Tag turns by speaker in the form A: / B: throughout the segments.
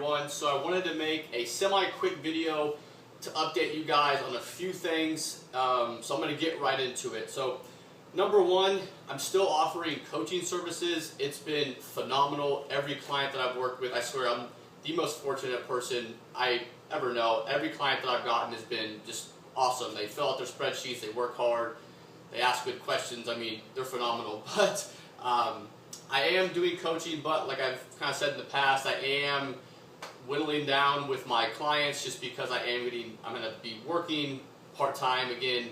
A: everyone. So I wanted to make a semi-quick video to update you guys on a few things. So I'm going to get right into it. So number one, I'm still offering coaching services. It's been phenomenal. Every client that I've worked with, I swear I'm the most fortunate person I ever know. Every client that I've gotten has been just awesome. They fill out their spreadsheets, they work hard, they ask good questions. I mean, they're phenomenal. But I am doing coaching, but like I've kind of said in the past, I am whittling down with my clients just because I'm going to be working part-time again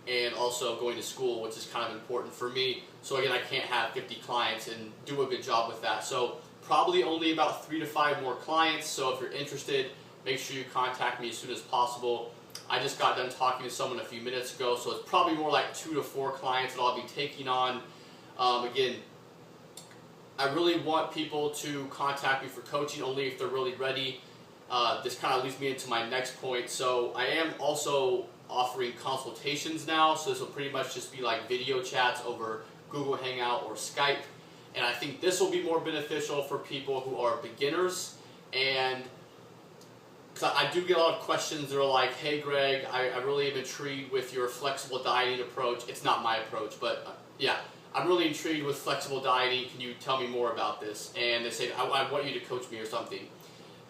A: and also going to school, which is kind of important for me. So again, I can't have 50 clients and do a good job with that. So probably only about 3 to 5 more clients. So if you're interested, make sure you contact me as soon as possible. I just got done talking to someone a few minutes ago, so it's probably more like 2 to 4 clients that I'll be taking on. Again, I really want people to contact me for coaching only if they're really ready. This kind of leads me into my next point. So I am also offering consultations now. So this will pretty much just be like video chats over Google Hangout or Skype. And I think this will be more beneficial for people who are beginners. And because I do get a lot of questions that are like, hey Greg, I really am intrigued with your flexible dieting approach. It's not my approach, but yeah. I'm really intrigued with flexible dieting. Can you tell me more about this? And they say, I want you to coach me or something.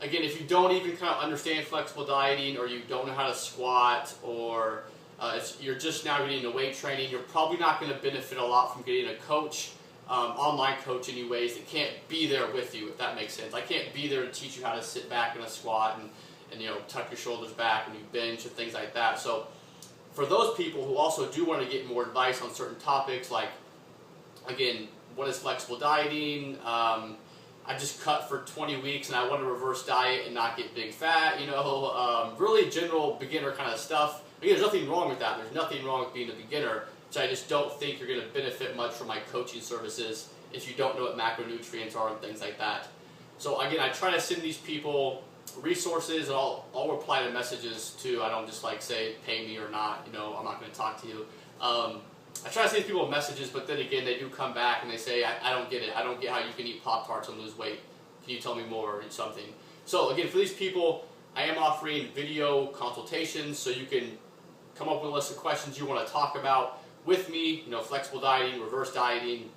A: Again, if you don't even kind of understand flexible dieting, or you don't know how to squat, or you're just now getting into weight training, you're probably not going to benefit a lot from getting a coach, online coach anyways, that can't be there with you, if that makes sense. I can't be there to teach you how to sit back in a squat and you know, tuck your shoulders back when you bench and things like that. So for those people who also do want to get more advice on certain topics, like again, what is flexible dieting? I just cut for 20 weeks and I want to reverse diet and not get big fat, you know, really general beginner kind of stuff. Again, there's nothing wrong with that. There's nothing wrong with being a beginner. So I just don't think you're going to benefit much from my coaching services if you don't know what macronutrients are and things like that. So again, I try to send these people resources, and I'll reply to messages too. I don't just like say pay me or not, you know, I'm not going to talk to you. I try to send people messages, but then again, they do come back and they say, I don't get it. I don't get how you can eat Pop-Tarts and lose weight. Can you tell me more or something? So again, for these people, I am offering video consultations, so you can come up with a list of questions you want to talk about with me. You know, flexible dieting, reverse dieting,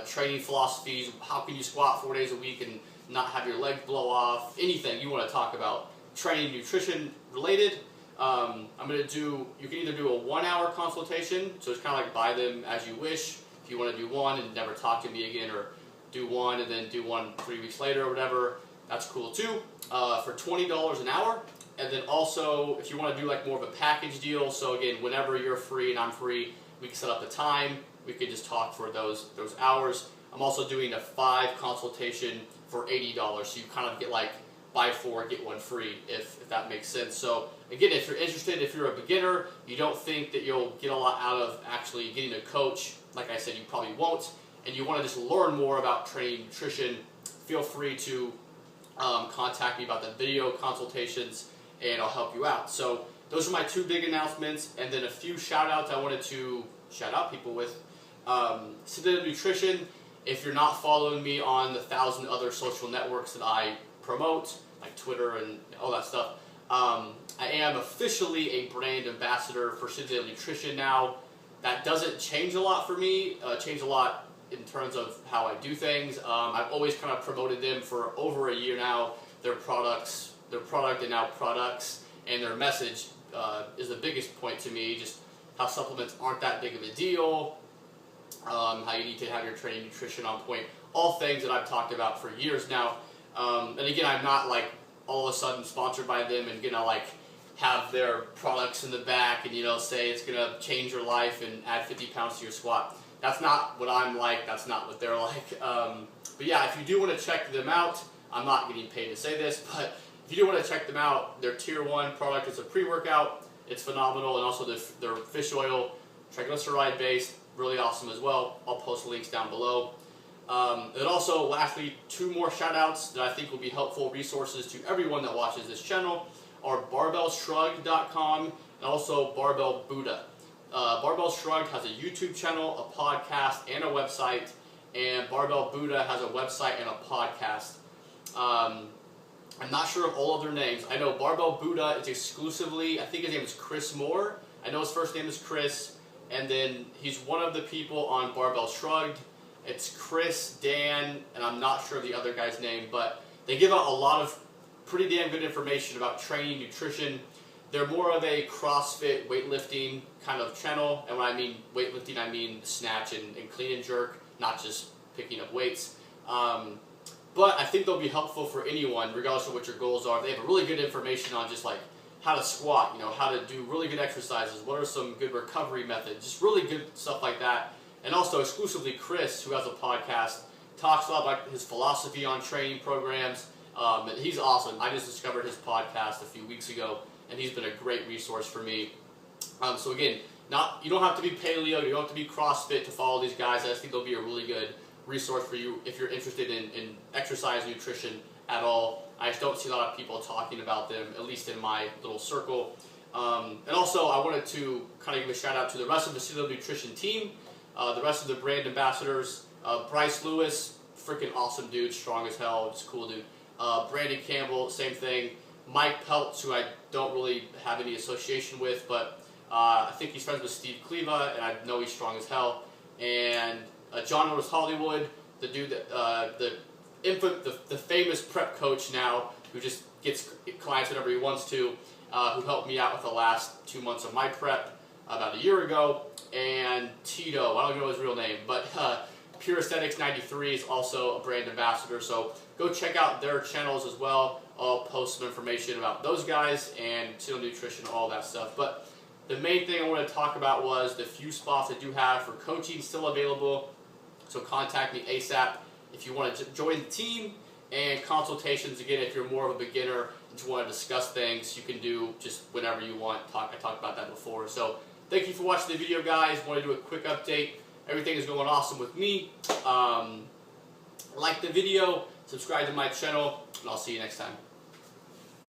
A: training philosophies. How can you squat 4 days a week and not have your legs blow off? Anything you want to talk about, training, nutrition related. I'm going to do, you can either do a 1-hour consultation, so it's kind of like buy them as you wish. If you want to do one and never talk to me again, or do one and then do one 3 weeks later or whatever, that's cool too, for $20 an hour. And then also, if you want to do like more of a package deal, so again, whenever you're free and I'm free, we can set up a time, we can just talk for those hours. I'm also doing a 5 consultation for $80, so you kind of get like buy 4, get 1 free, if that makes sense. So again, if you're interested, if you're a beginner, you don't think that you'll get a lot out of actually getting a coach, like I said, you probably won't, and you want to just learn more about training, nutrition, feel free to contact me about the video consultations, and I'll help you out. So those are my 2 big announcements, and then a few shout outs I wanted to shout out people with. Citadel Nutrition, if you're not following me on the 1,000 other social networks that I promote, like Twitter and all that stuff, I am officially a brand ambassador for Citadel Nutrition now. That doesn't change a lot for me, change a lot in terms of how I do things. I've always kind of promoted them for over a year now, their product and now products, and their message is the biggest point to me, just how supplements aren't that big of a deal, how you need to have your training nutrition on point, all things that I've talked about for years now. And again, I'm not like all of a sudden sponsored by them and gonna like have their products in the back and, you know, say it's gonna change your life and add 50 pounds to your squat. That's not what I'm like, that's not what they're like. But yeah, if you do want to check them out, I'm not getting paid to say this, but if you do want to check them out, their tier 1 product is a pre-workout. It's phenomenal, and also their fish oil, triglyceride based, really awesome as well. I'll post links down below. And also, lastly, 2 more shout outs that I think will be helpful resources to everyone that watches this channel are BarbellShrugged.com and also Barbell Buddha. Barbell Shrugged has a YouTube channel, a podcast, and a website, and Barbell Buddha has a website and a podcast. I'm not sure of all of their names. I know Barbell Buddha is exclusively, I think his name is Chris Moore. I know his first name is Chris. And then he's one of the people on Barbell Shrugged. It's Chris, Dan, and I'm not sure of the other guy's name, but they give out a lot of pretty damn good information about training, nutrition. They're more of a CrossFit weightlifting kind of channel, and when I mean weightlifting, I mean snatch and clean and jerk, not just picking up weights. But I think they'll be helpful for anyone, regardless of what your goals are. They have really good information on just like how to squat, you know, how to do really good exercises, what are some good recovery methods, just really good stuff like that. And also exclusively Chris, who has a podcast, talks a lot about his philosophy on training programs. He's awesome. I just discovered his podcast a few weeks ago, and he's been a great resource for me. So again, you don't have to be paleo, you don't have to be CrossFit to follow these guys. I just think they'll be a really good resource for you if you're interested in exercise, nutrition at all. I just don't see a lot of people talking about them, at least in my little circle. And also, I wanted to kind of give a shout out to the rest of the Citadel Nutrition team, the rest of the brand ambassadors. Bryce Lewis, freaking awesome dude, strong as hell, just cool dude. Brandon Campbell, same thing. Mike Peltz, who I don't really have any association with, but I think he's friends with Steve Kleva, and I know he's strong as hell. And John Otis Hollywood, the dude that the famous prep coach now, who just gets clients whenever he wants to, who helped me out with the last 2 months of my prep about a year ago. And Tito, I don't even know his real name, but Pure Aesthetics 93 is also a brand ambassador, so go check out their channels as well. I'll post some information about those guys and Citadel Nutrition, all that stuff. But the main thing I wanted to talk about was the few spots I do have for coaching still available, so contact me ASAP if you want to join the team. And consultations, again, if you're more of a beginner and you want to discuss things, you can do just whenever you want. I talked about that before. So thank you for watching the video, guys. I want to do a quick update. Everything is going awesome with me. Like the video, subscribe to my channel, and I'll see you next time.